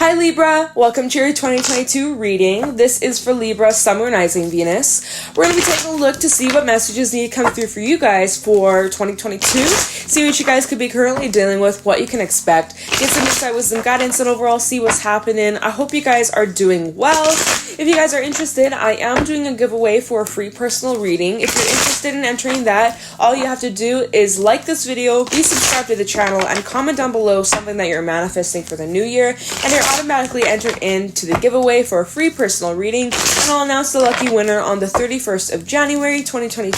Hi Libra, welcome to your 2022 reading. This is for Libra, Sun, Moon, Rising, Venus. We're going to be taking a look to see what messages need to come through for you guys for 2022. See what you guys could be currently dealing with, what you can expect. Get some insight, wisdom, guidance, and overall see what's happening. I hope you guys are doing well. If you guys are interested, I am doing a giveaway for a free personal reading. If you're interested in entering that, all you have to do is like this video, be subscribed to the channel, and comment down below something that you're manifesting for the new year, and you're automatically entered into the giveaway for a free personal reading, and I'll announce the lucky winner on the 31st of January 2022,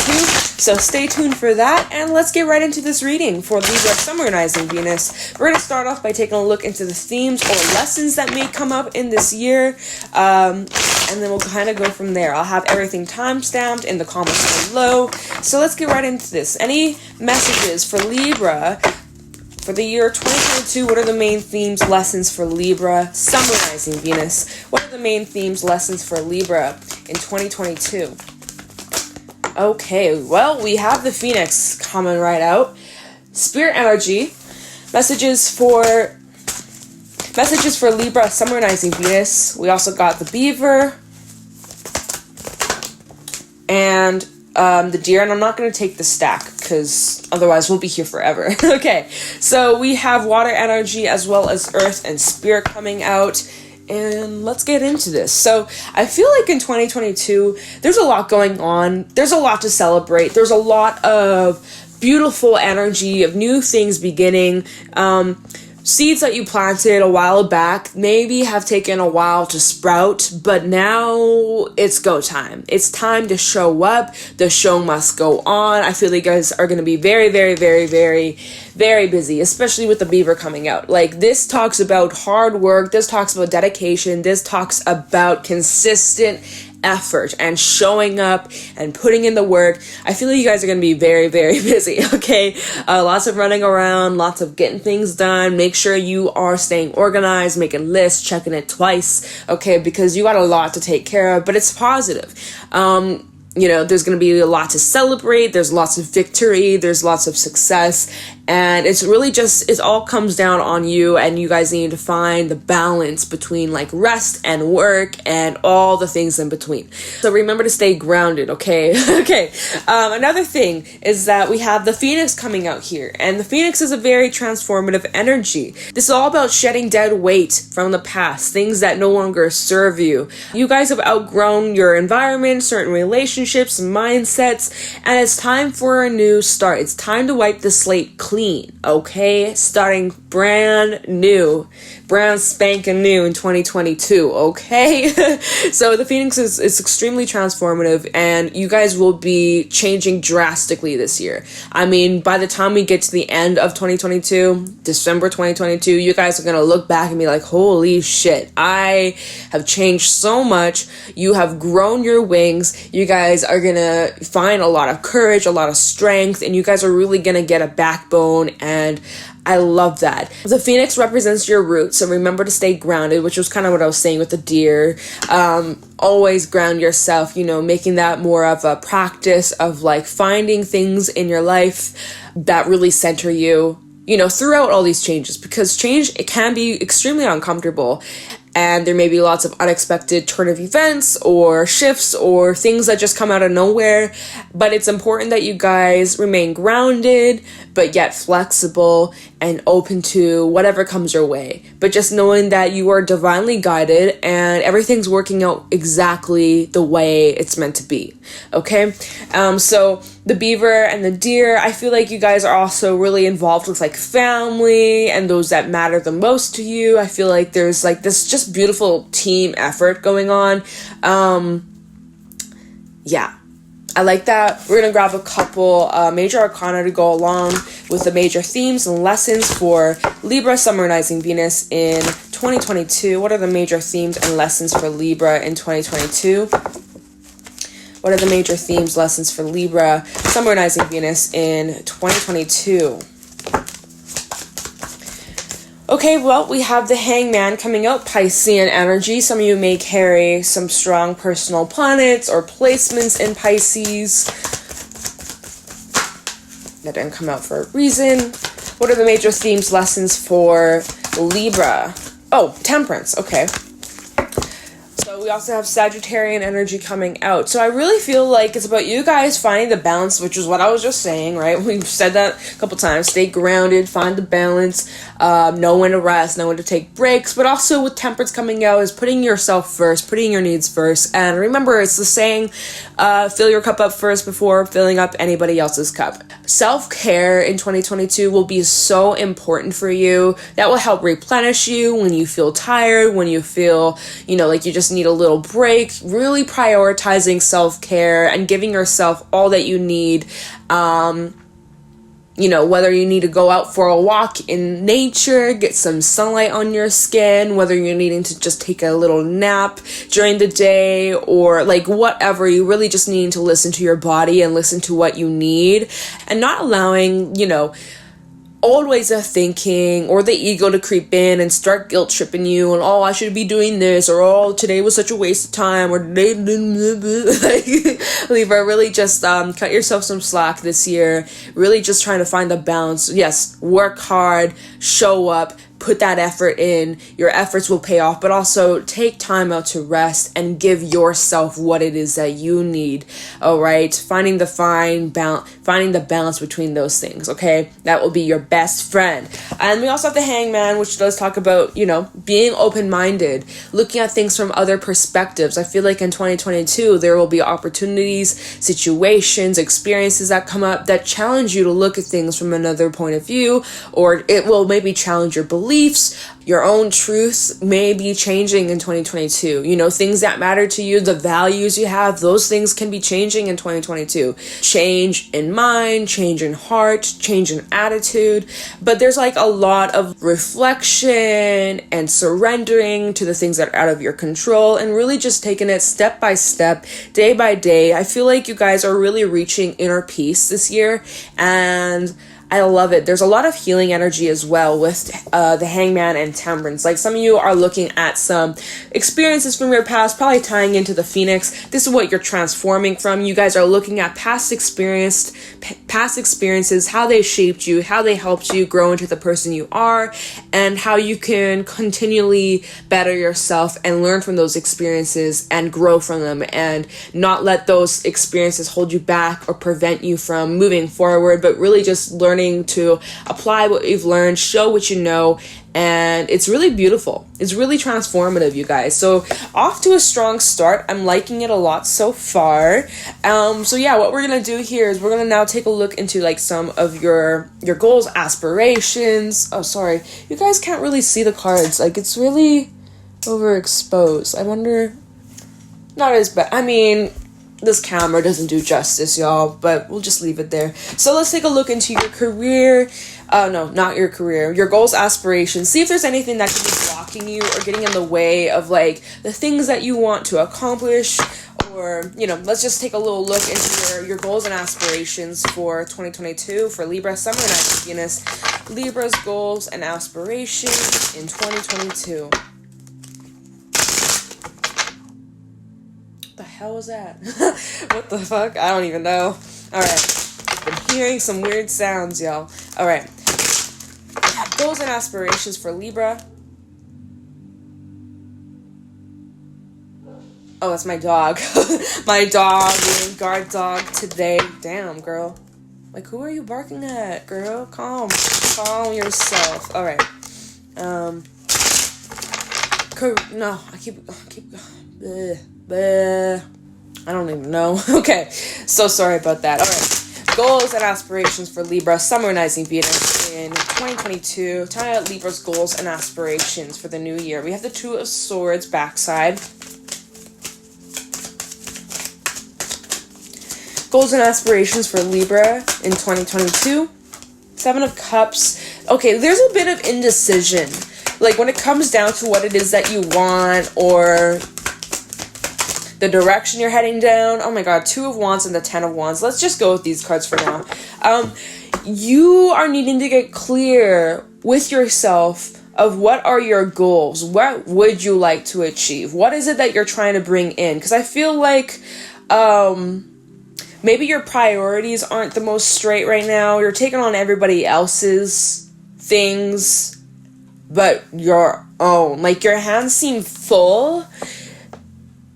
so stay tuned for that, and let's get right into this reading for Libra, Sun, Moon, Rising, Venus. We're going to start off by taking a look into the themes or lessons that may come up in this year, and then we'll kind of go from there. I'll have everything time-stamped in the comments below, so let's get right into this. Any messages for Libra for the year 2022, what are the main themes, lessons for Libra, Sun, Moon, Rising, Venus? What are the main themes, lessons for Libra in 2022? Okay, well, we have the Phoenix coming right out. Spirit energy, messages for Libra, Sun, Moon, Rising, Venus. We also got the Beaver and the Deer, and I'm not going to take the stack because otherwise we'll be here forever. Okay, so we have water energy as well as earth and spirit coming out, and let's get into this. So I feel like in 2022 there's a lot going on, there's a lot to celebrate, there's a lot of beautiful energy of new things beginning. Seeds that you planted a while back maybe have taken a while to sprout, but now it's go time. It's time to show up. The show must go on. I feel like you guys are going to be very, very, very, very, very busy, especially with the Beaver coming out. Like, this talks about hard work. This talks about dedication. This talks about consistent effort and showing up and putting in the work. I feel like you guys are going to be very, very busy, okay? Lots of running around, lots of getting things done. Make sure you are staying organized, making lists, checking it twice, okay? Because you got a lot to take care of, but it's positive. You know, there's going to be a lot to celebrate. There's lots of victory. There's lots of success. And it's really just, it all comes down on you, and you guys need to find the balance between like rest and work and all the things in between. So remember to stay grounded, okay? Okay. Another thing is that we have the Phoenix coming out here, and the Phoenix is a very transformative energy. This is all about shedding dead weight from the past, things that no longer serve you. You guys have outgrown your environment, certain relationships, mindsets, and it's time for a new start. It's time to wipe the slate clean. Okay, starting brand spanking new in 2022, okay? So the Phoenix is extremely transformative, and you guys will be changing drastically this year. I mean, by the time we get to the end of 2022, December 2022, you guys are gonna look back and be like, holy shit, I have changed so much. You have grown your wings. You guys are gonna find a lot of courage, a lot of strength, and you guys are really gonna get a backbone, and I love that. The Phoenix represents your roots, so remember to stay grounded, which was kind of what I was saying with the Deer. Always ground yourself, you know, making that more of a practice of like finding things in your life that really center you, you know, throughout all these changes, because change, it can be extremely uncomfortable. And there may be lots of unexpected turn of events or shifts or things that just come out of nowhere. But it's important that you guys remain grounded, but yet flexible and open to whatever comes your way. But just knowing that you are divinely guided and everything's working out exactly the way it's meant to be. Okay? So the Beaver and the Deer, I feel like you guys are also really involved with like family and those that matter the most to you. I feel like there's like this just beautiful team effort going on. Yeah, I like that. We're gonna grab a couple major arcana to go along with the major themes and lessons for Libra, Sun, Moon, Rising, Venus in 2022. What are the major themes and lessons for Libra in 2022? What are the major themes, lessons for Libra, Sun, Moon, Rising, Venus in 2022? Okay, well, we have the Hangman coming out, Piscean energy. Some of you may carry some strong personal planets or placements in Pisces. That didn't come out for a reason. What are the major themes, lessons for Libra Oh, Temperance. Okay. So we also have Sagittarian energy coming out. So I really feel like it's about you guys finding the balance, which is what I was just saying, right? We've said that a couple times. Stay grounded, find the balance, know when to rest, know when to take breaks. But also with Temperance coming out is putting yourself first, putting your needs first. And remember, it's the saying, fill your cup up first before filling up anybody else's cup. Self-care in 2022 will be so important for you. That will help replenish you when you feel tired, when you feel, like you just need a little break. Really prioritizing self-care and giving yourself all that you need. Whether you need to go out for a walk in nature, get some sunlight on your skin, whether you're needing to just take a little nap during the day, or whatever, you really just need to listen to your body and listen to what you need, and not allowing, old ways of thinking or the ego to creep in and start guilt tripping you and, I should be doing this, or today was such a waste of time, or today Libra, really just cut yourself some slack this year. Really just trying to find the balance. Yes, work hard, show up, put that effort in. Your efforts will pay off, but also take time out to rest and give yourself what it is that you need. All right, finding the balance between those things. Okay, that will be your best friend. And we also have the Hangman, which does talk about being open-minded, looking at things from other perspectives. I feel like in 2022 there will be opportunities, situations, experiences that come up that challenge you to look at things from another point of view, or it will maybe challenge your beliefs. Your own truth may be changing in 2022. Things that matter to you, the values you have, those things can be changing in 2022. Change in mind, change in heart, change in attitude. But there's a lot of reflection and surrendering to the things that are out of your control, and really just taking it step by step, day by day. I feel like you guys are really reaching inner peace this year, and I love it. There's a lot of healing energy as well with the Hangman and Temperance. Some of you are looking at some experiences from your past, probably tying into the Phoenix. This is what you're transforming from. You guys are looking at past experiences, how they shaped you, how they helped you grow into the person you are, and how you can continually better yourself and learn from those experiences and grow from them, and not let those experiences hold you back or prevent you from moving forward, but really just learning to apply what you've learned, show what you know, and it's really beautiful. It's really transformative, you guys. So off to a strong start. I'm liking it a lot so far. So yeah, what we're gonna do here is we're gonna now take a look into some of your goals, aspirations. Oh, sorry, you guys can't really see the cards. It's really overexposed. I wonder. Not as bad. I mean, this camera doesn't do justice, y'all, but we'll just leave it there. So let's take a look into your career. No, not your career. Your goals, aspirations. See if there's anything that could be blocking you or getting in the way of the things that you want to accomplish. Or, let's just take a little look into your goals and aspirations for 2022 for Libra, Summer, and Venus. Libra's goals and aspirations in 2022. The hell was that? What the fuck? I don't even know. Alright. Been hearing some weird sounds, y'all. Alright. Goals and aspirations for Libra. Oh, that's my dog. My dog, guard dog today. Damn, girl. Who are you barking at, girl? Calm yourself. Alright. No, I keep I don't even know. Okay, so sorry about that. All right, goals and aspirations for Libra, Summer Rising Venus in 2022. Talking about Libra's goals and aspirations for the new year. We have the Two of Swords backside. Goals and aspirations for Libra in 2022. Seven of Cups. Okay, there's a bit of indecision. When it comes down to what it is that you want, or the direction you're heading down. Oh my god, Two of Wands and the Ten of Wands. Let's just go with these cards for now. You are needing to get clear with yourself of what are your goals. What would you like to achieve? What is it that you're trying to bring in? Because I feel like maybe your priorities aren't the most straight right now. You're taking on everybody else's things, but your own. Like, your hands seem full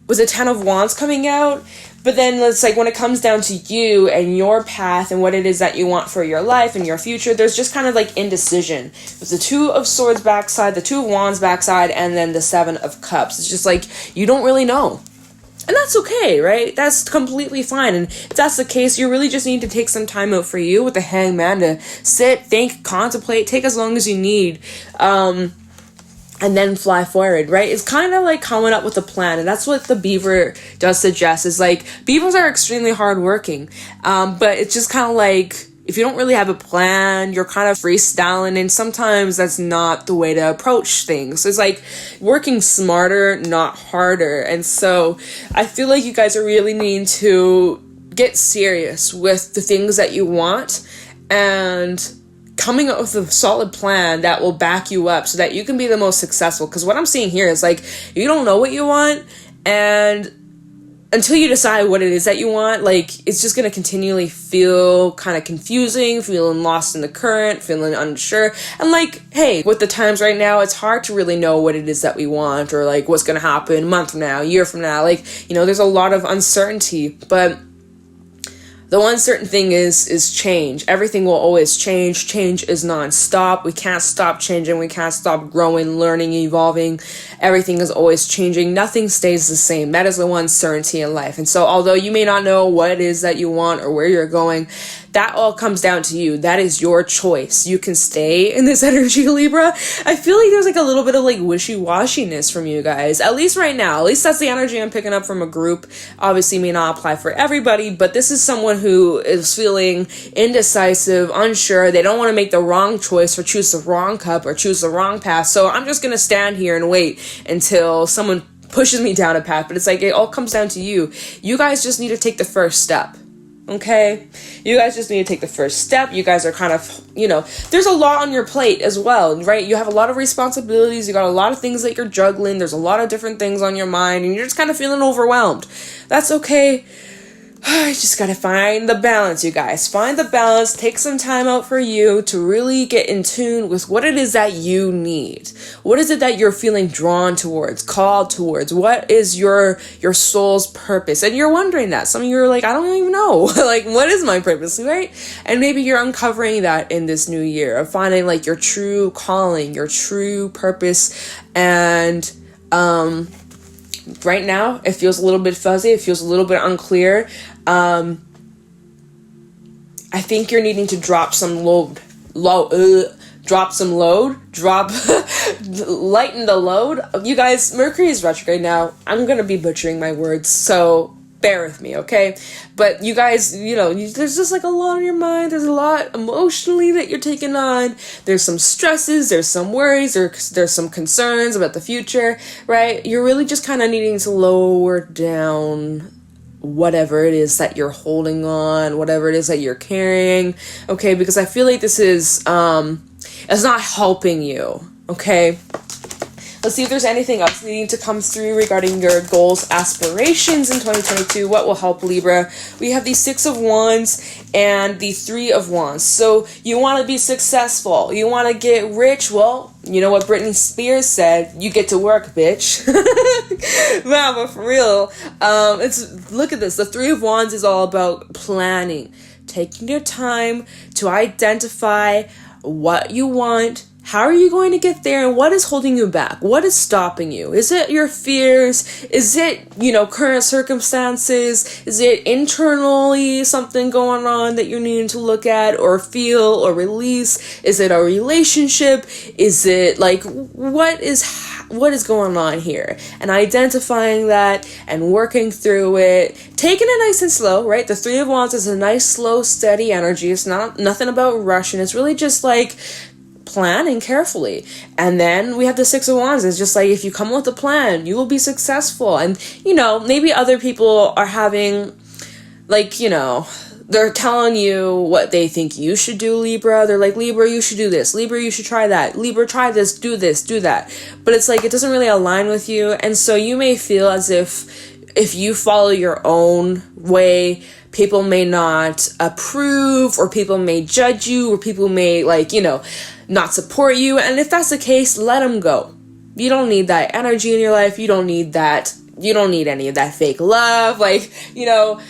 with the Ten of Wands coming out, but then it's like when it comes down to you and your path and what it is that you want for your life and your future, there's just kind of like indecision. With the Two of Swords backside, the Two of Wands backside, and then the Seven of Cups. It's just like, you don't really know. And that's okay, right? That's completely fine. And if that's the case, you really just need to take some time out for you with the Hangman to sit, think, contemplate, take as long as you need. And then fly forward, right? It's kind of like coming up with a plan, and that's what the beaver does suggest, is like, beavers are extremely hardworking, but it's just kind of like, if you don't really have a plan, you're kind of freestyling, and sometimes that's not the way to approach things. It's like working smarter, not harder, and so I feel like you guys are really needing to get serious with the things that you want, and coming up with a solid plan that will back you up so that you can be the most successful. Because what I'm seeing here is like, you don't know what you want, and until you decide what it is that you want, like, it's just going to continually feel kind of confusing, feeling lost in the current, feeling unsure. And like, hey, with the times right now, it's hard to really know what it is that we want, or like what's going to happen a month from now, a year from now. Like, you know, there's a lot of uncertainty, but the one certain thing is change. Everything will always change. Change is non-stop. We can't stop changing. We can't stop growing, learning, evolving. Everything is always changing. Nothing stays the same. That is the one certainty in life. And so although you may not know what it is that you want or where you're going, that all comes down to you. That is your choice. You can stay in this energy, Libra. I feel like there's like a little bit of like wishy-washiness from you guys. At least right now. At least that's the energy I'm picking up from a group. Obviously may not apply for everybody, but this is someone who is feeling indecisive, unsure. They don't want to make the wrong choice or choose the wrong cup or choose the wrong path. So I'm just going to stand here and wait until someone pushes me down a path. But it's like, it all comes down to you. You guys just need to take the first step. Okay, you guys just need to take the first step. You guys are kind of, you know, there's a lot on your plate as well, right? You have a lot of responsibilities. You got a lot of things that you're juggling. There's a lot of different things on your mind, and you're just kind of feeling overwhelmed. That's okay. I just gotta find the balance, you guys. Find the balance. Take some time out for you to really get in tune with what it is that you need. What is it that you're feeling drawn towards, called towards? What is your soul's purpose? And you're wondering that. Some of you are like, I don't even know. Like, what is my purpose, right? And maybe you're uncovering that in this new year, of finding like your true calling, your true purpose. And right now, it feels a little bit fuzzy. It feels a little bit unclear. I think you're needing to drop some load, lighten the load. You guys, Mercury is retrograde now. I'm gonna be butchering my words, so bear with me, okay? But you guys, you know, there's just like a lot on your mind. There's a lot emotionally that you're taking on. There's some stresses, there's some worries, there's some concerns about the future, right? You're really just kind of needing to lower down whatever it is that you're holding on, whatever it is that you're carrying, okay? Because I feel like this is, it's not helping you, okay? Let's see if there's anything else needing to come through regarding your goals, aspirations in 2022. What will help Libra? We have the Six of Wands and the Three of Wands. So you want to be successful. You want to get rich. Well, you know what Britney Spears said? You get to work, bitch. Wow, but for real. Look at this. The Three of Wands is all about planning. Taking your time to identify what you want. How are you going to get there, and what is holding you back? What is stopping you? Is it your fears? Is it, you know, current circumstances? Is it internally something going on that you're needing to look at or feel or release? Is it a relationship? Is it like, what is going on here? And identifying that and working through it, taking it nice and slow, right? The Three of Wands is a nice, slow, steady energy. It's nothing about rushing. It's really just like planning carefully. And then we have the Six of Wands. It's just like, if you come with a plan, you will be successful. And, you know, maybe other people are having, like, you know, they're telling you what they think you should do, Libra. They're like, Libra, you should do this. Libra, you should try that. Libra, try this, do that. But it's like, it doesn't really align with you. And so you may feel as if you follow your own way, people may not approve, or people may judge you, or people may, like, you know, not support you. And if that's the case, let them go. You don't need that energy in your life. You don't need that. You don't need any of that fake love. Like, you know,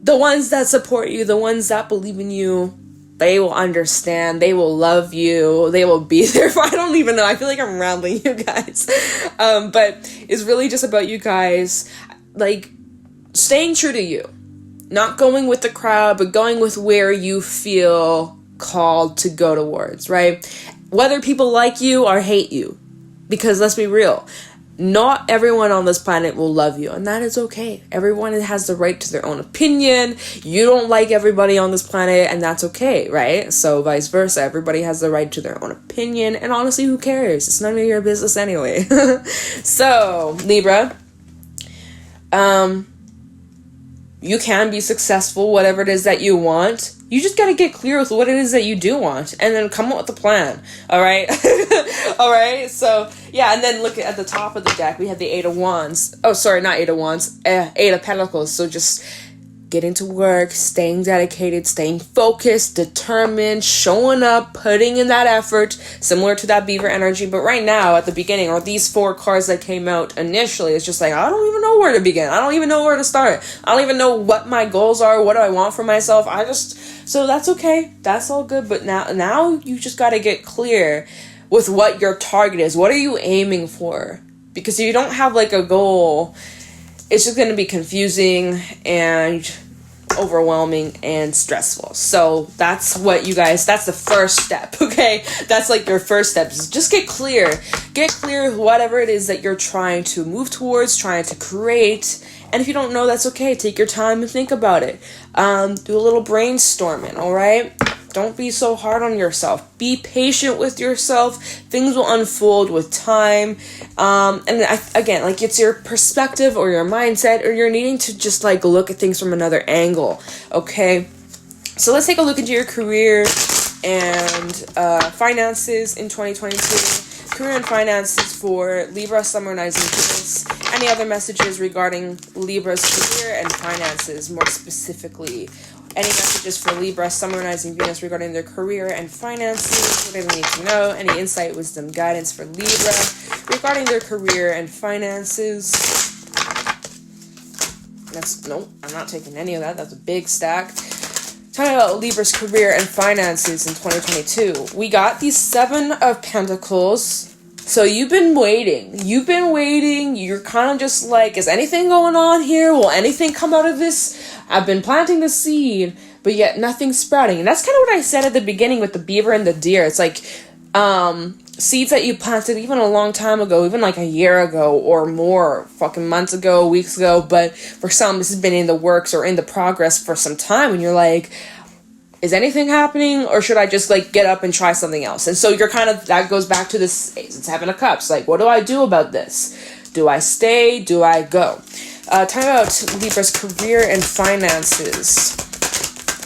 the ones that support you, the ones that believe in you, they will understand. They will love you. They will be there for, I don't even know. I feel like I'm rambling, you guys. But it's really just about you guys, like, staying true to you. Not going with the crowd, but going with where you feel called to go towards, right? Whether people like you or hate you. Because let's be real, not everyone on this planet will love you, and that is okay. Everyone has the right to their own opinion. You don't like everybody on this planet, and that's okay, right? So vice versa, everybody has the right to their own opinion, and honestly, who cares? It's none of your business anyway. So, Libra, you can be successful, whatever it is that you want. You just gotta get clear with what it is that you do want, and then come up with a plan, alright? Alright, so, yeah, and then look at the top of the deck, we have the Eight of Wands. Oh, sorry, not Eight of Wands, Eight of Pentacles, so just getting to work, staying dedicated, staying focused, determined, showing up, putting in that effort, similar to that beaver energy. But right now, at the beginning, or these 4 cards that came out initially, it's just like, I don't even know where to begin. I don't even know where to start. I don't even know what my goals are. What do I want for myself? So that's okay. That's all good. But now you just got to get clear with what your target is. What are you aiming for? Because if you don't have like a goal, it's just going to be confusing and overwhelming and stressful. So that's what you guys, that's the first step, okay? That's like your first step, is just get clear whatever it is that you're trying to move towards, trying to create. And if you don't know, that's okay. Take your time and think about it. Do a little brainstorming, all right? Don't be so hard on yourself. Be patient with yourself. Things will unfold with time. Again, like, it's your perspective or your mindset, or you're needing to just like look at things from another angle. Okay. So let's take a look into your career and finances in 2022. Career and finances for Libra, Summer, Rising, Venus. Any other messages regarding Libra's career and finances, more specifically? Any messages for Libra, Summer, Rising, Venus regarding their career and finances? What do they need to know? Any insight, wisdom, guidance for Libra regarding their career and finances? No, I'm not taking any of that. That's a big stack. Talking about Libra's career and finances in 2022. We got these 7 of Pentacles. So you've been waiting. You're kind of just like, is anything going on here? Will anything come out of this? I've been planting the seed, but yet nothing's sprouting. And that's kind of what I said at the beginning with the beaver and the deer. It's like seeds that you planted even a long time ago, even like a year ago or more, fucking months ago, weeks ago. But for some, this has been in the works or in the progress for some time. And you're like, is anything happening, or should I just like get up and try something else? And so you're kind of, that goes back to this, it's Seven of Cups. Like, what do I do about this? Do I stay? Do I go? Talking about Libra's career and finances.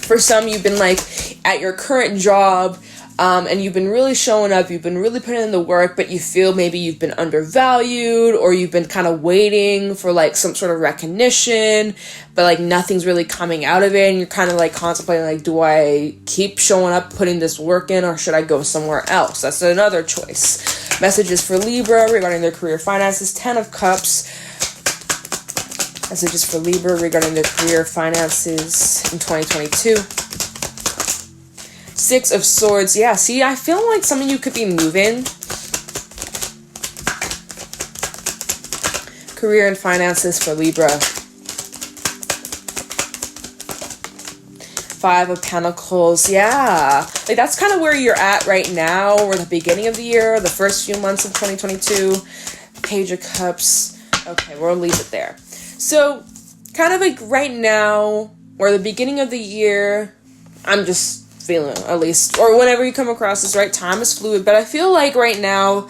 For some, you've been like at your current job, and you've been really showing up, you've been really putting in the work, but you feel maybe you've been undervalued, or you've been kind of waiting for like some sort of recognition, but like nothing's really coming out of it, and you're kind of like contemplating, like, do I keep showing up, putting this work in, or should I go somewhere else? That's another choice. Messages for Libra regarding their career finances. 10 of Cups. Messages for Libra regarding their career finances in 2022. 6 of Swords. Yeah, see, I feel like some of you could be moving. Career and finances for Libra. 5 of Pentacles. Yeah, like that's kind of where you're at right now, or the beginning of the year, the first few months of 2022. Page of Cups. Okay, we'll leave it there. So, kind of like right now, or the beginning of the year, I'm just feeling, at least, or whenever you come across this, right? Time is fluid, but I feel like right now,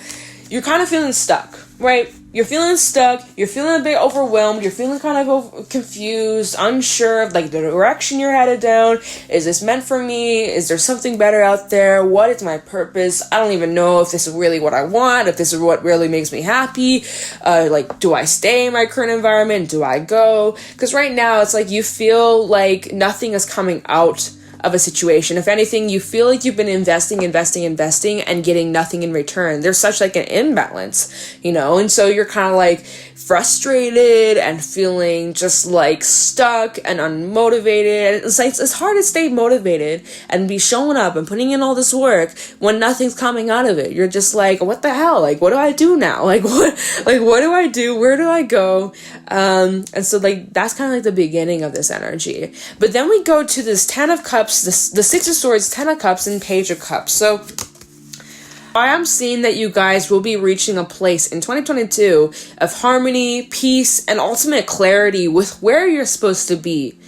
you're kind of feeling stuck, right? You're feeling stuck, you're feeling a bit overwhelmed, you're feeling kind of confused, unsure of like the direction you're headed down. Is this meant for me? Is there something better out there? What is my purpose? I don't even know if this is really what I want, if this is what really makes me happy. Like, do I stay in my current environment? Do I go? Because right now, it's like you feel like nothing is coming out of a situation. If anything, you feel like you've been investing and getting nothing in return. There's such like an imbalance, you know, and so you're kind of like frustrated and feeling just like stuck and unmotivated. And it's like, it's hard to stay motivated and be showing up and putting in all this work when nothing's coming out of it. You're just like, what the hell? Like, what do I do now? Like, what do I do? Where do I go? And so like, that's kind of like the beginning of this energy. But then we go to this 10 of Cups, the 6 of Swords, 10 of Cups, and Page of Cups. So I am seeing that you guys will be reaching a place in 2022 of harmony, peace, and ultimate clarity with where you're supposed to be,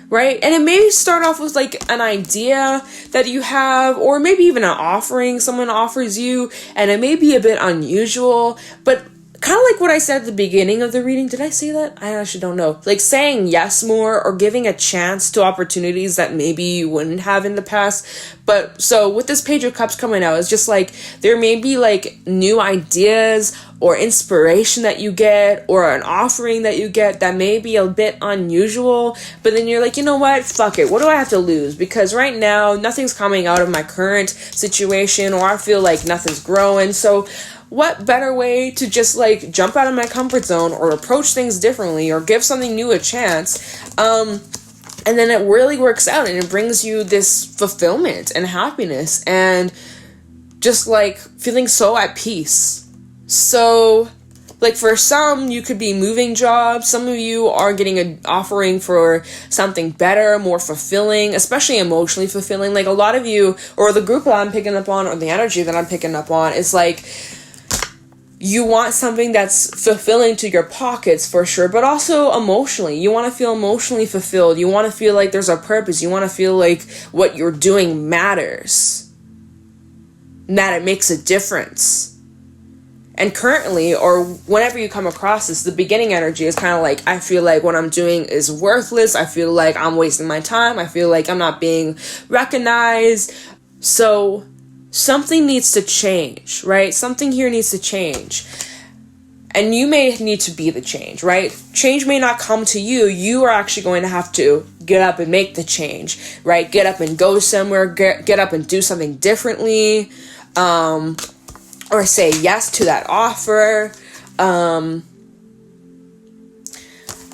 right? And it may start off with like an idea that you have, or maybe even an offering someone offers you, and it may be a bit unusual, but kind of like what I said at the beginning of the reading. Did I say that? I actually don't know. Like saying yes more, or giving a chance to opportunities that maybe you wouldn't have in the past. But so with this Page of Cups coming out, it's just like there may be like new ideas or inspiration that you get, or an offering that you get that may be a bit unusual, but then you're like, you know what, fuck it, what do I have to lose? Because right now nothing's coming out of my current situation, or I feel like nothing's growing. So what better way to just like jump out of my comfort zone, or approach things differently, or give something new a chance, and then it really works out and it brings you this fulfillment and happiness and just like feeling so at peace. So like for some, you could be moving jobs. Some of you are getting an offering for something better, more fulfilling, especially emotionally fulfilling. Like a lot of you, or the group that I'm picking up on, or the energy that I'm picking up on, is like you want something that's fulfilling to your pockets for sure, but also emotionally. You want to feel emotionally fulfilled. You want to feel like there's a purpose. You want to feel like what you're doing matters, and that it makes a difference. And currently, or whenever you come across this, the beginning energy is kind of like, I feel like what I'm doing is worthless. I feel like I'm wasting my time. I feel like I'm not being recognized. So something needs to change, right? Something here needs to change. And you may need to be the change, right? Change may not come to you. You are actually going to have to get up and make the change, right? Get up and go somewhere. Get up and do something differently. Or say yes to that offer.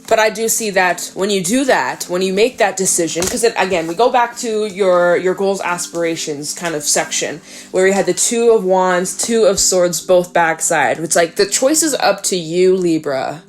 But I do see that when you do that, when you make that decision, because again, we go back to your goals, aspirations kind of section, where we had the 2 of Wands, 2 of Swords, both backside. It's like the choice is up to you, Libra.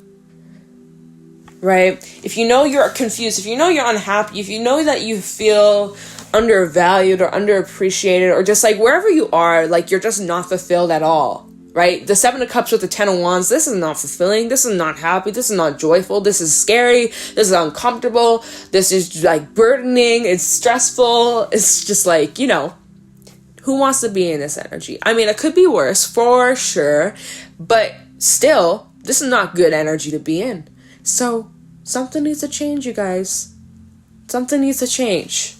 Right? If you know you're confused, if you know you're unhappy, if you know that you feel undervalued or underappreciated, or just like wherever you are, like you're just not fulfilled at all. Right? The 7 of Cups with the 10 of Wands, this is not fulfilling. This is not happy. This is not joyful. This is scary. This is uncomfortable. This is like burdening. It's stressful. It's just like, you know, who wants to be in this energy? I mean, it could be worse for sure, but still, this is not good energy to be in. So something needs to change, you guys. Something needs to change.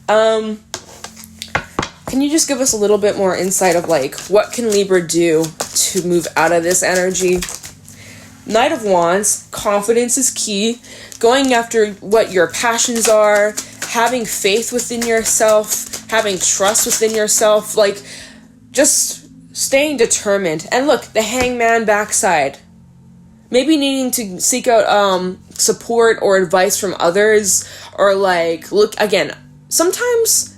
Can you just give us a little bit more insight of like, what can Libra do to move out of this energy? Knight of Wands, confidence is key. Going after what your passions are, having faith within yourself, having trust within yourself, like just staying determined. And look, the Hangman backside. Maybe needing to seek out support or advice from others, or like, look, again, sometimes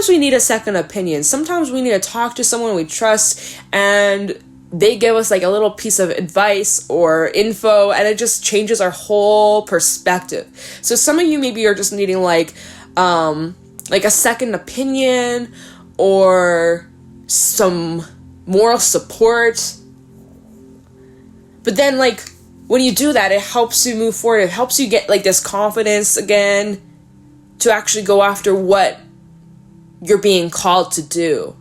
we need a second opinion. Sometimes we need to talk to someone we trust and they give us like a little piece of advice or info, and it just changes our whole perspective. So some of you maybe are just needing like a second opinion or some moral support. But then like when you do that, it helps you move forward. It helps you get like this confidence again to actually go after what you're being called to do,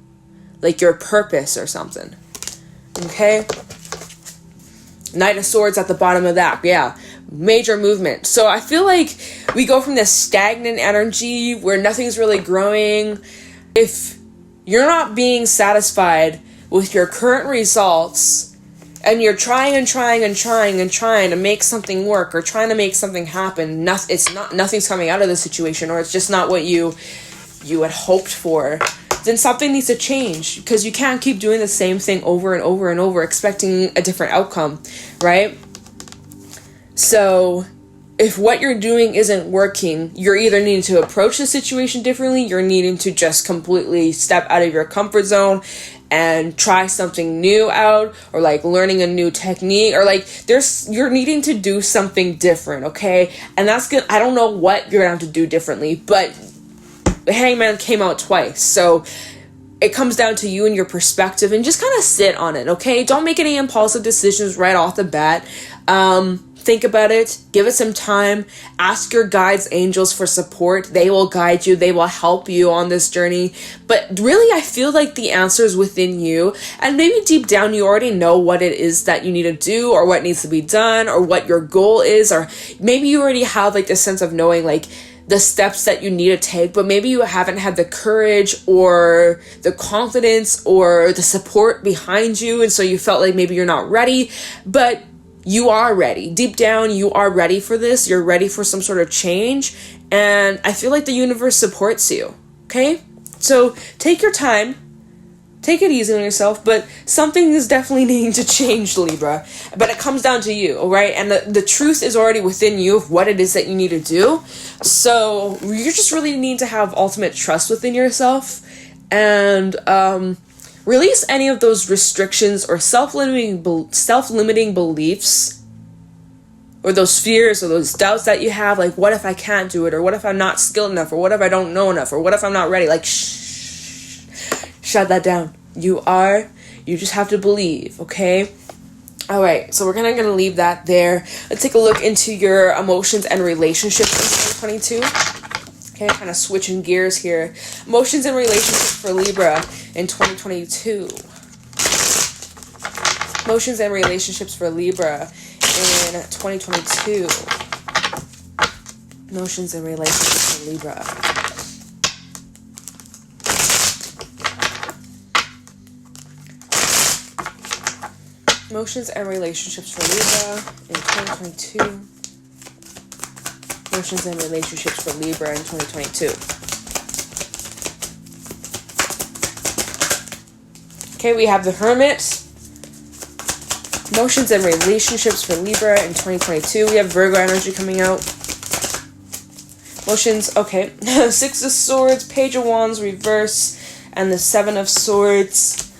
like your purpose or something. Okay? Knight of Swords at the bottom of that. Yeah, major movement. So I feel like we go from this stagnant energy where nothing's really growing. If you're not being satisfied with your current results and you're trying to make something work, or trying to make something happen, nothing's coming out of the situation, or it's just not what you had hoped for, then something needs to change, because you can't keep doing the same thing over and over and over expecting a different outcome, right? So if what you're doing isn't working, you're either needing to approach the situation differently, you're needing to just completely step out of your comfort zone and try something new out, or like learning a new technique, or like you're needing to do something different, okay? And that's good. I don't know what you're gonna have to do differently, but the Hangman came out twice, so it comes down to you and your perspective, and just kind of sit on it, okay? Don't make any impulsive decisions right off the bat. Think about it, give it some time, ask your guides, angels for support. They will guide you, they will help you on this journey. But really, I feel like the answer is within you, and maybe deep down you already know what it is that you need to do, or what needs to be done, or what your goal is, or maybe you already have like the sense of knowing like the steps that you need to take, but maybe you haven't had the courage or the confidence or the support behind you, and so you felt like maybe you're not ready. But you are ready. Deep down, you are ready for this. You're ready for some sort of change. And I feel like the universe supports you. Okay? So take your time. Take it easy on yourself. But something is definitely needing to change, Libra. But it comes down to you, alright? And the truth is already within you of what it is that you need to do. So you just really need to have ultimate trust within yourself. And, release any of those restrictions or self-limiting beliefs, or those fears or those doubts that you have, like, what if I can't do it, or what if I'm not skilled enough, or what if I don't know enough, or what if I'm not ready? Like, shut that down. You just have to believe, okay? Alright, so we're gonna leave that there. Let's take a look into your emotions and relationships in 2022. Okay, kind of switching gears here. Emotions and relationships for Libra in 2022. Emotions and relationships for Libra in 2022. Emotions and relationships for Libra. Emotions and relationships for Libra in 2022. Emotions and relationships for Libra in 2022. Okay, we have the Hermit. Emotions and relationships for Libra in 2022. We have Virgo energy coming out. Emotions, okay. Six of Swords, Page of Wands, reverse, and the Seven of Swords.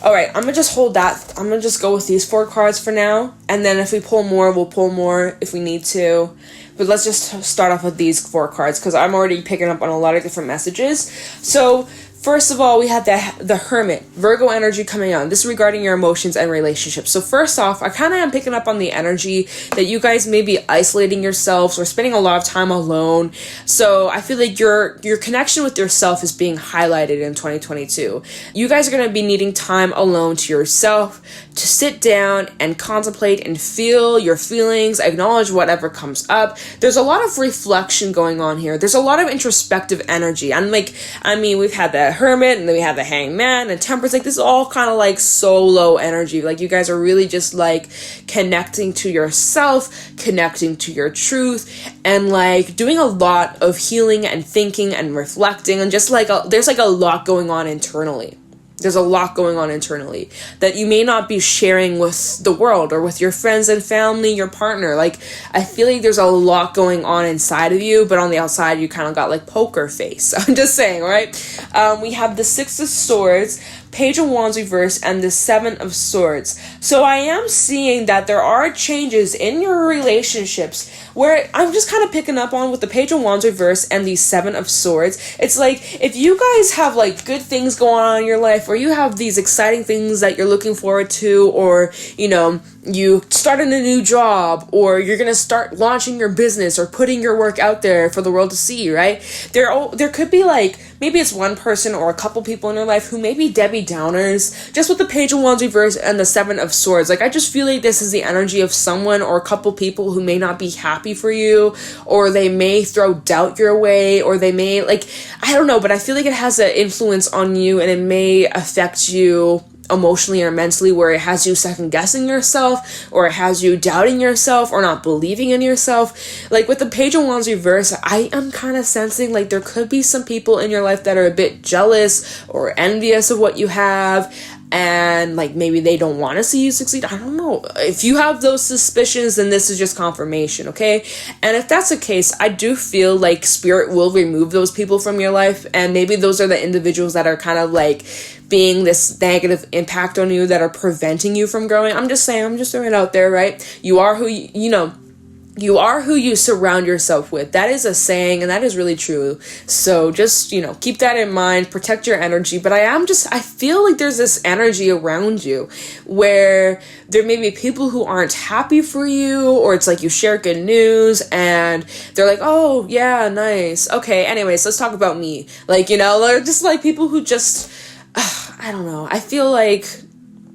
Alright, I'm going to just hold that. I'm going to just go with these 4 cards for now. And then if we pull more, we'll pull more if we need to. But let's just start off with these 4 cards, because I'm already picking up on a lot of different messages. So, first of all, we have the Hermit, Virgo energy coming on. This is regarding your emotions and relationships. So first off, I kind of am picking up on the energy that you guys may be isolating yourselves or spending a lot of time alone. So I feel like your connection with yourself is being highlighted in 2022. You guys are going to be needing time alone to yourself, to sit down and contemplate and feel your feelings, acknowledge whatever comes up. There's a lot of reflection going on here. There's a lot of introspective energy. We've had the Hermit, and then we have the Hangman and Temperance. Like, this is all kind of like solo energy. Like, you guys are really just like connecting to yourself, connecting to your truth, and like doing a lot of healing and thinking and reflecting, and just like there's like a lot going on internally. There's a lot going on internally that you may not be sharing with the world or with your friends and family, your partner. Like, I feel like there's a lot going on inside of you, but on the outside, you kind of got like poker face. I'm just saying, right? We have the Six of Swords, Page of Wands reverse, and the Seven of Swords. So I am seeing that there are changes in your relationships where I'm just kind of picking up on with the Page of Wands reverse and the Seven of Swords. It's like, if you guys have like good things going on in your life, or you have these exciting things that you're looking forward to, or, you know, you started a new job, or you're going to start launching your business or putting your work out there for the world to see, right? There could be like, maybe it's one person or a couple people in your life who may be Debbie Downers, just with the Page of Wands reverse and the Seven of Swords. Like, I just feel like this is the energy of someone or a couple people who may not be happy for you, or they may throw doubt your way, or they may, like, I don't know, but I feel like it has an influence on you, and it may affect you emotionally or mentally, where it has you second guessing yourself, or it has you doubting yourself, or not believing in yourself. Like with the Page of Wands reverse, I am kind of sensing like there could be some people in your life that are a bit jealous or envious of what you have, and like maybe they don't want to see you succeed. I don't know. If you have those suspicions, then this is just confirmation, okay? And if that's the case, I do feel like Spirit will remove those people from your life, and maybe those are the individuals that are kind of like being this negative impact on you, that are preventing you from growing. I'm just saying, I'm just throwing it out there, right? You are who you are who you surround yourself with. That is a saying, and that is really true. So just, keep that in mind, protect your energy. But I feel like there's this energy around you where there may be people who aren't happy for you, or it's like you share good news and they're like, oh yeah, nice. Okay, anyways, let's talk about me. Like, just like people who just, I don't know. I feel like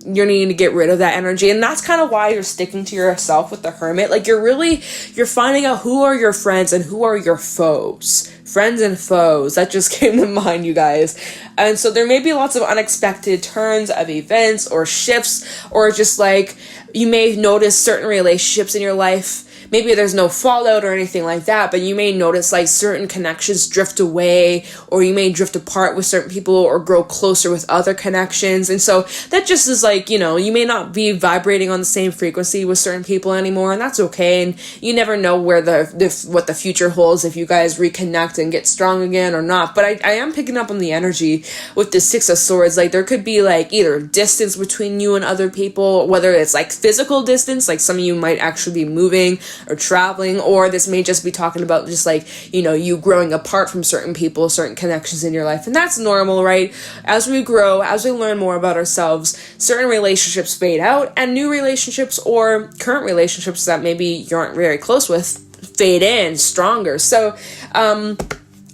you're needing to get rid of that energy, and that's kind of why you're sticking to yourself with the Hermit. Like you're finding out who are your friends and who are your foes. Friends and foes, that just came to mind, you guys. And so there may be lots of unexpected turns of events or shifts, or just like you may notice certain relationships in your life. Maybe there's no fallout or anything like that, but you may notice like certain connections drift away, or you may drift apart with certain people, or grow closer with other connections. And so that just is like, you may not be vibrating on the same frequency with certain people anymore, and that's okay. And you never know where what the future holds, if you guys reconnect and get strong again or not. But I am picking up on the energy with the Six of Swords. Like there could be like either distance between you and other people, whether it's like physical distance, like some of you might actually be moving or traveling, or this may just be talking about just like, you growing apart from certain people, certain connections in your life. And that's normal, right? As we grow, as we learn more about ourselves, certain relationships fade out, and new relationships or current relationships that maybe you aren't very close with fade in stronger. So,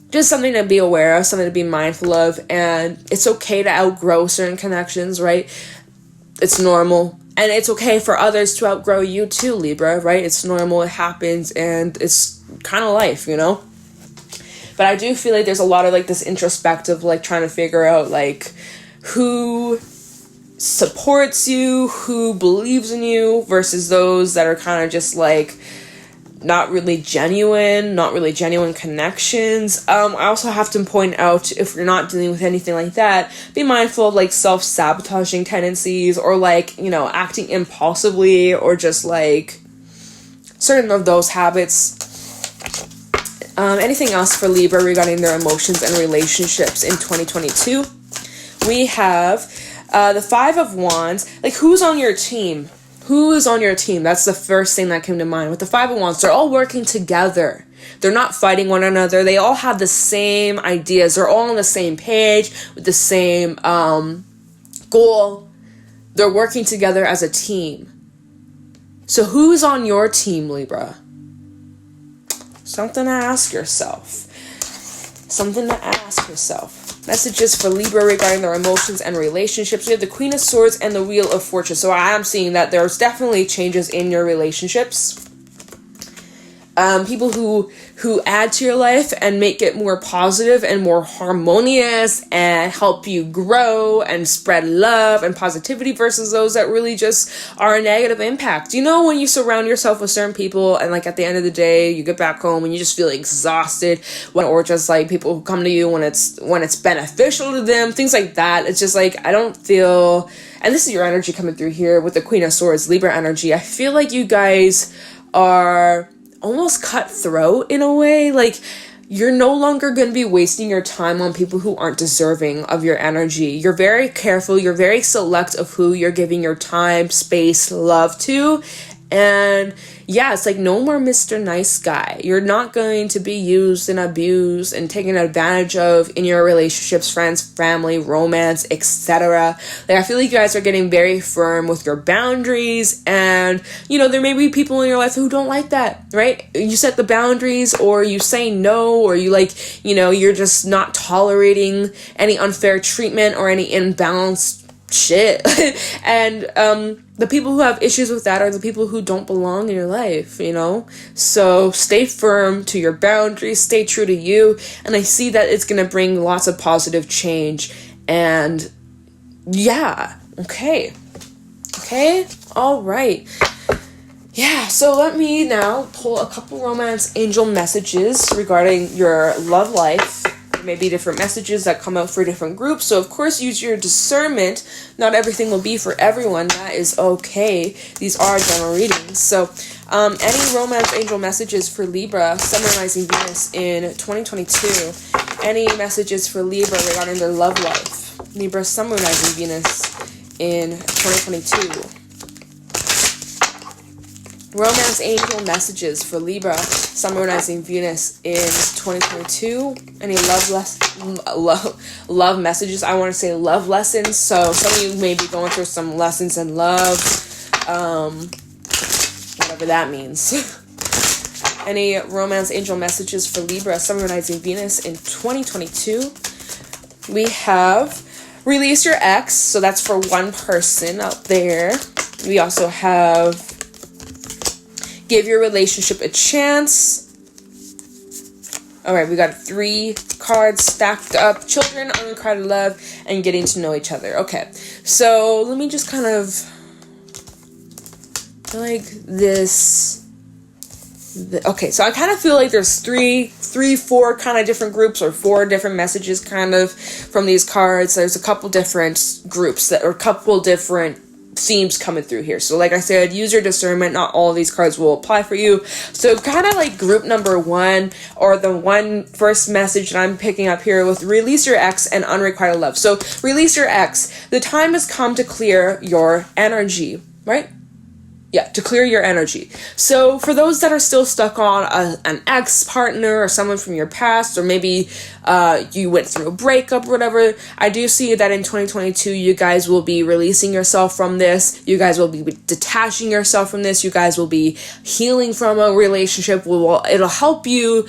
just something to be aware of, something to be mindful of, and it's okay to outgrow certain connections, right? It's normal. And it's okay for others to outgrow you too, Libra, right? It's normal, it happens, and it's kind of life, But I do feel like there's a lot of like this introspective, like trying to figure out like who supports you, who believes in you, versus those that are kind of just like not really genuine connections. I also have to point out, if you're not dealing with anything like that, be mindful of like self-sabotaging tendencies, or like, acting impulsively, or just like certain of those habits. Anything else for Libra regarding their emotions and relationships in 2022? We have the Five of Wands. Like, who's on your team? Who is on your team? That's the first thing that came to mind. With the Five of Wands, they're all working together. They're not fighting one another. They all have the same ideas. They're all on the same page with the same goal. They're working together as a team. So who's on your team, Libra? Something to ask yourself. Messages for Libra regarding their emotions and relationships. We have the Queen of Swords and the Wheel of Fortune. So I am seeing that there's definitely changes in your relationships. People who add to your life and make it more positive and more harmonious and help you grow and spread love and positivity, versus those that really just are a negative impact. When you surround yourself with certain people and like at the end of the day you get back home and you just feel exhausted, or just like people who come to you when it's beneficial to them, things like that. It's just like, I don't feel, and this is your energy coming through here with the Queen of Swords, Libra energy. I feel like you guys are almost cutthroat in a way. Like, you're no longer going to be wasting your time on people who aren't deserving of your energy. You're very careful. You're very select of who you're giving your time, space, love to. And yeah, it's like no more Mr. Nice Guy. You're not going to be used and abused and taken advantage of in your relationships, friends, family, romance, etc. Like, I feel like you guys are getting very firm with your boundaries, and, you know, there may be people in your life who don't like that, right? You set the boundaries, or you say no, or you, like, you know, you're just not tolerating any unfair treatment or any imbalanced shit. And the people who have issues with that are the people who don't belong in your life, you know? So stay firm to your boundaries, stay true to you, and I see that it's gonna bring lots of positive change. And yeah, okay, all right. Yeah, so let me now pull a couple romance angel messages regarding your love life. Maybe different messages that come out for different groups. So of course, use your discernment. Not everything will be for everyone. That is okay. These are general readings. So any romance angel messages for Libra, Sun, Moon, Rising, Venus in 2022. Any messages for Libra regarding their love life. Libra, Sun, Moon, Rising, Venus in 2022. Romance angel messages for Libra, Sun, Moon, Rising, Venus in 2022. Any love messages? I want to say love lessons. So some of you may be going through some lessons in love, whatever that means. Any romance angel messages for Libra, Sun, Moon, Rising, Venus in 2022? We have release your ex. So that's for one person out there. We also have give your relationship a chance. All right, we got 3 cards stacked up. Children, unrequited love, and getting to know each other. Okay, so let me just kind of like this. Okay, so I kind of feel like there's 4 kind of different groups, or 4 different messages kind of from these cards. There's a couple different groups or a couple different themes coming through here. So like I said, use your discernment. Not all of these cards will apply for you. So kind of like group number 1, or the first message that I'm picking up here with release your ex and unrequited love. So release your ex. The time has come to clear your energy, right? Yeah, to clear your energy. So for those that are still stuck on an ex-partner or someone from your past, or maybe you went through a breakup or whatever, I do see that in 2022, you guys will be releasing yourself from this. You guys will be detaching yourself from this. You guys will be healing from a relationship. It'll help you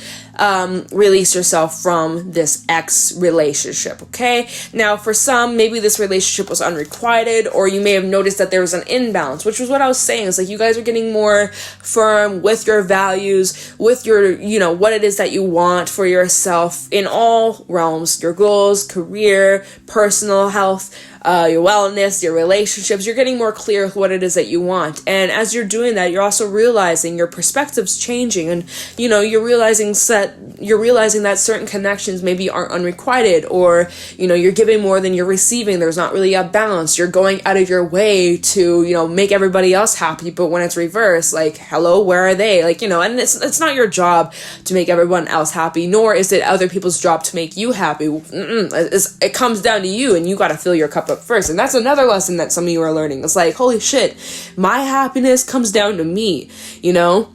release yourself from this ex relationship, okay? Now, for some, maybe this relationship was unrequited, or you may have noticed that there was an imbalance, which was what I was saying. It's like you guys are getting more firm with your values, with your, you know, what it is that you want for yourself in all realms, your goals, career, personal health, your wellness, your relationships. You're getting more clear with what it is that you want. And as you're doing that, you're also realizing your perspective's changing, and, you know, you're realizing that certain connections maybe aren't unrequited, or, you know, you're giving more than you're receiving. There's not really a balance. You're going out of your way to, you know, make everybody else happy, but when it's reversed, like, hello, where are they? Like, you know, and it's not your job to make everyone else happy, nor is it other people's job to make you happy. It comes down to you, and you got to fill your cup up first. And that's another lesson that some of you are learning. It's like, holy shit, my happiness comes down to me, you know?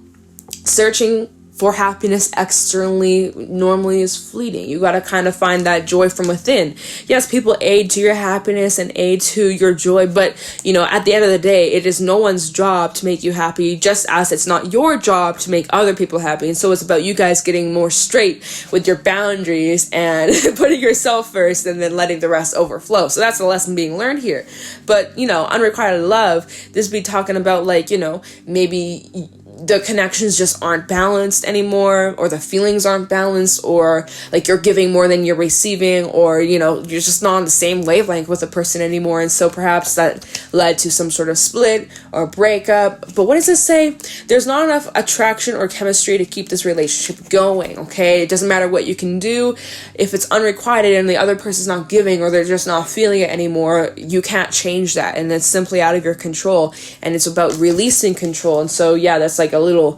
Searching for happiness externally normally is fleeting. You got to kind of find that joy from within. Yes, people aid to your happiness and aid to your joy, but, you know, at the end of the day, it is no one's job to make you happy, just as it's not your job to make other people happy. And so it's about you guys getting more straight with your boundaries and putting yourself first, and then letting the rest overflow. So that's the lesson being learned here. But, you know, unrequited love, this be talking about, like, you know, maybe the connections just aren't balanced anymore, or the feelings aren't balanced, or like you're giving more than you're receiving, or, you know, you're just not on the same wavelength with a person anymore. And so perhaps that led to some sort of split or breakup. But what does this say? There's not enough attraction or chemistry to keep this relationship going, okay? It doesn't matter what you can do. If it's unrequited and the other person's not giving, or they're just not feeling it anymore, you can't change that. And it's simply out of your control. And it's about releasing control. And so, yeah, that's like a little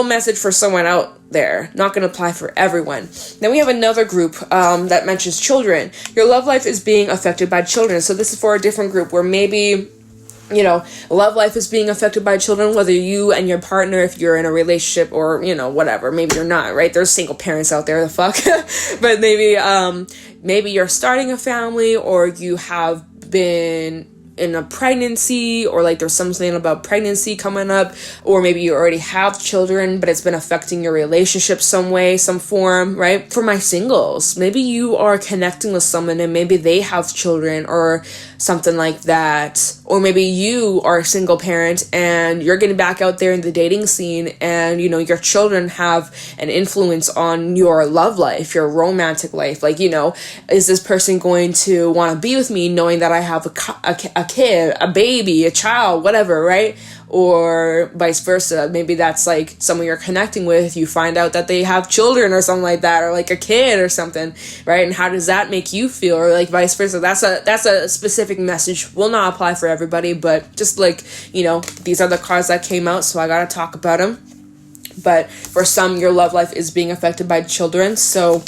message for someone out there. Not going to apply for everyone. Then we have another group that mentions children. Your love life is being affected by children. So this is for a different group where maybe you know, love life is being affected by children, whether you and your partner, if you're in a relationship or, you know, whatever, maybe you're not, right? There's single parents out there, the fuck. But maybe you're starting a family, or you have been in a pregnancy, or like there's something about pregnancy coming up, or maybe you already have children but it's been affecting your relationship some way, some form, right? For my singles, maybe you are connecting with someone and maybe they have children or something like that, or maybe you are a single parent and you're getting back out there in the dating scene, and you know your children have an influence on your love life, your romantic life. Like, you know, is this person going to want to be with me knowing that I have a kid, a baby, a child, whatever, right? Or vice versa. Maybe that's like someone you're connecting with, you find out that they have children or something like that, or like a kid or something, right? And how does that make you feel? Or like vice versa. That's a specific message, will not apply for everybody, but just like, you know, these are the cards that came out, so I gotta talk about them. But for some, your love life is being affected by children. So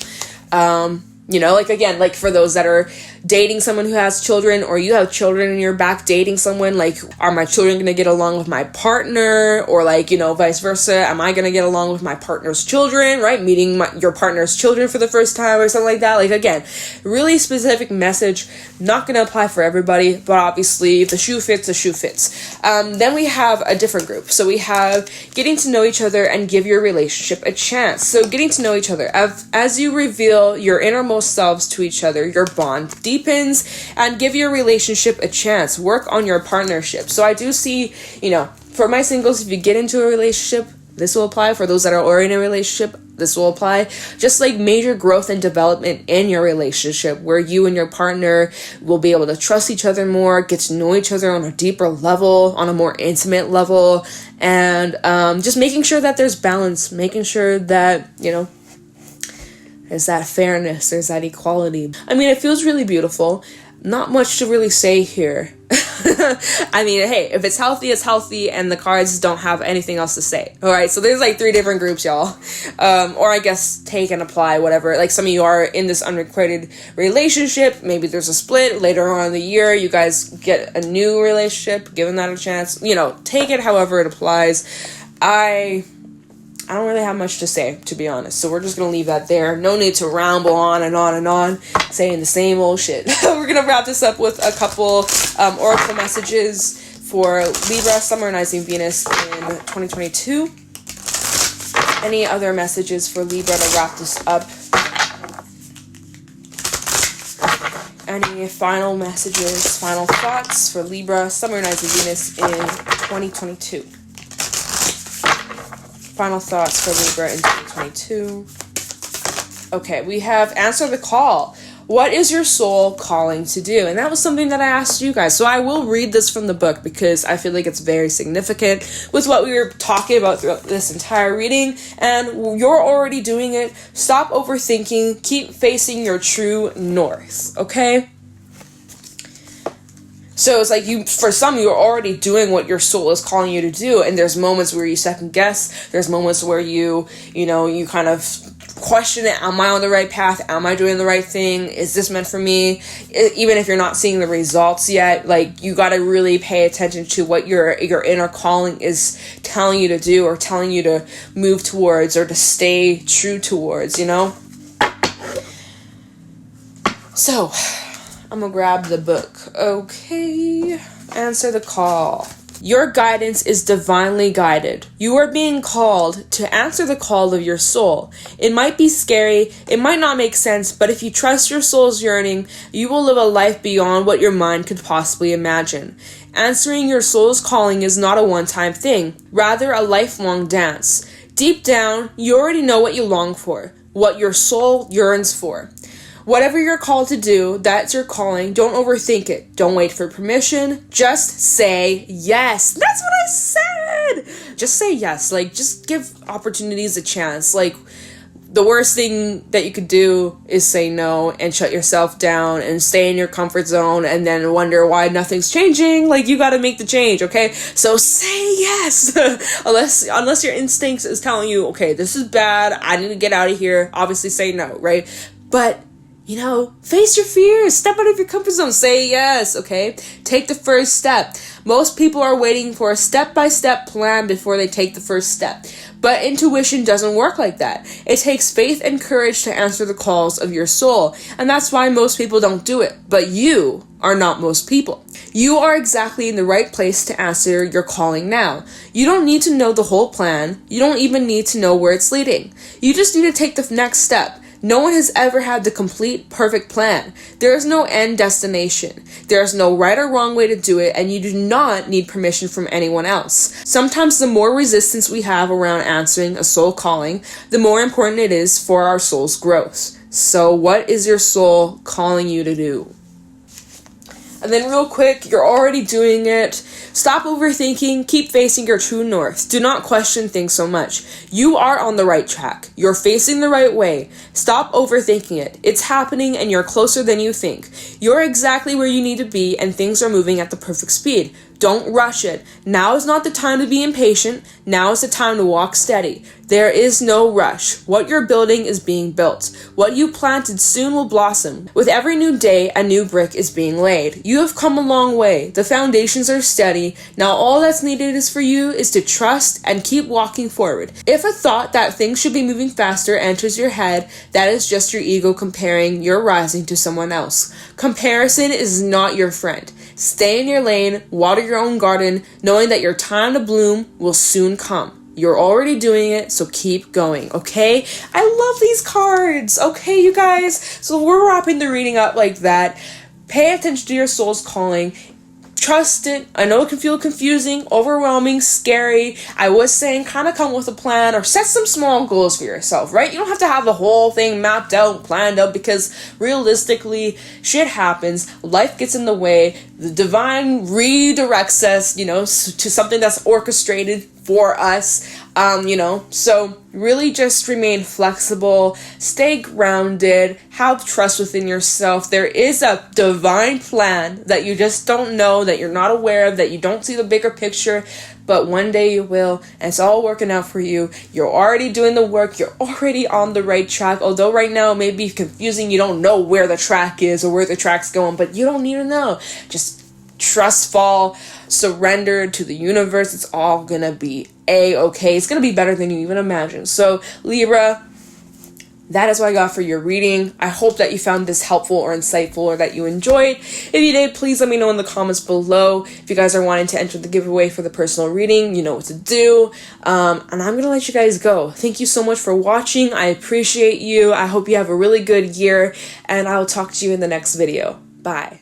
you know, like, again, like for those that are dating someone who has children, or you have children and you're back dating someone, like, are my children going to get along with my partner? Or like, you know, vice versa, am I going to get along with my partner's children, right? Meeting your partner's children for the first time or something like that. Like, again, really specific message, not going to apply for everybody, but obviously if the shoe fits, the shoe fits. Then we have a different group. So we have getting to know each other and give your relationship a chance. So getting to know each other, as you reveal your innermost selves to each other, your bond deepens, and give your relationship a chance. Work on your partnership. So I do see, you know, for my singles, if you get into a relationship, this will apply. For those that are already in a relationship, this will apply. Just like major growth and development in your relationship, where you and your partner will be able to trust each other more, get to know each other on a deeper level, on a more intimate level, and just making sure that there's balance, making sure that, you know, there's that fairness, there's that equality. I mean, it feels really beautiful. Not much to really say here. I mean, hey, if it's healthy, and the cards don't have anything else to say. All right, so there's like 3 different groups, y'all. Or I guess take and apply, whatever. Like, some of you are in this unrequited relationship. Maybe there's a split later on in the year. You guys get a new relationship, giving that a chance. You know, take it however it applies. I don't really have much to say, to be honest. So we're just going to leave that there. No need to ramble on and on and on, saying the same old shit. We're going to wrap this up with a couple oracle messages for Libra, Summer Rising Venus in 2022. Any other messages for Libra to wrap this up? Any final messages, final thoughts for Libra, Summer Rising Venus in 2022? Final thoughts for Libra in 2022. Okay, we have answer the call. What is your soul calling to do? And that was something that I asked you guys. So I will read this from the book because I feel like it's very significant with what we were talking about throughout this entire reading. And you're already doing it. Stop overthinking. Keep facing your true north. Okay? So it's like for some, you're already doing what your soul is calling you to do. And there's moments where you second guess. There's moments where you kind of question it. Am I on the right path? Am I doing the right thing? Is this meant for me? Even if you're not seeing the results yet, like, you got to really pay attention to what your inner calling is telling you to do, or telling you to move towards, or to stay true towards, you know? So I'm gonna grab the book. Okay. Answer the call. Your guidance is divinely guided. You are being called to answer the call of your soul. It might be scary, it might not make sense, but if you trust your soul's yearning, you will live a life beyond what your mind could possibly imagine. Answering your soul's calling is not a one-time thing, rather a lifelong dance. Deep down, you already know what you long for, what your soul yearns for. Whatever you're called to do, that's your calling. Don't overthink it. Don't wait for permission. Just say yes. That's what I said. Just say yes. Like, just give opportunities a chance. Like, the worst thing that you could do is say no and shut yourself down and stay in your comfort zone and then wonder why nothing's changing. Like, you gotta make the change, okay? So say yes. unless your instincts is telling you, okay, this is bad, I need to get out of here. Obviously say no, right? But you know, face your fears, step out of your comfort zone, say yes, okay? Take the first step. Most people are waiting for a step-by-step plan before they take the first step. But intuition doesn't work like that. It takes faith and courage to answer the calls of your soul, and that's why most people don't do it. But you are not most people. You are exactly in the right place to answer your calling now. You don't need to know the whole plan. You don't even need to know where it's leading. You just need to take the next step. No one has ever had the complete, perfect plan. There is no end destination. There is no right or wrong way to do it, and you do not need permission from anyone else. Sometimes the more resistance we have around answering a soul calling, the more important it is for our soul's growth. So what is your soul calling you to do? And then real quick, you're already doing it. Stop overthinking, keep facing your true north. Do not question things so much. You are on the right track. You're facing the right way. Stop overthinking it. It's happening and you're closer than you think. You're exactly where you need to be and things are moving at the perfect speed. Don't rush it. Now is not the time to be impatient. Now is the time to walk steady. There is no rush. What you're building is being built. What you planted soon will blossom. With every new day, a new brick is being laid. You have come a long way. The foundations are steady. Now all that's needed is for you is to trust and keep walking forward. If a thought that things should be moving faster enters your head, that is just your ego comparing your rising to someone else. Comparison is not your friend. Stay in your lane, water your own garden, knowing that your time to bloom will soon come. You're already doing it, so keep going, okay? I love these cards, okay, you guys? So we're wrapping the reading up like that. Pay attention to your soul's calling. Trust it. I know it can feel confusing, overwhelming, scary. I was saying kind of come with a plan or set some small goals for yourself, right? You don't have to have the whole thing mapped out, planned out, because realistically, shit happens. Life gets in the way. The divine redirects us, to something that's orchestrated for us, so really just remain flexible, stay grounded, have trust within yourself. There is a divine plan that you just don't know, that you're not aware of, that you don't see the bigger picture, but one day you will, and it's all working out for you. You're already doing the work, you're already on the right track, although right now it may be confusing, you don't know where the track is or where the track's going, but you don't need to know. Just trust, fall, surrender to the universe. It's all gonna be a-okay. It's gonna be better than you even imagine. So Libra, that is what I got for your reading. I hope that you found this helpful or insightful or that you enjoyed. If you did, please let me know in the comments below. If you guys are wanting to enter the giveaway for the personal reading, you know what to do. And I'm gonna let you guys go. Thank you so much for watching. I appreciate you. I hope you have a really good year, and I'll talk to you in the next video. Bye.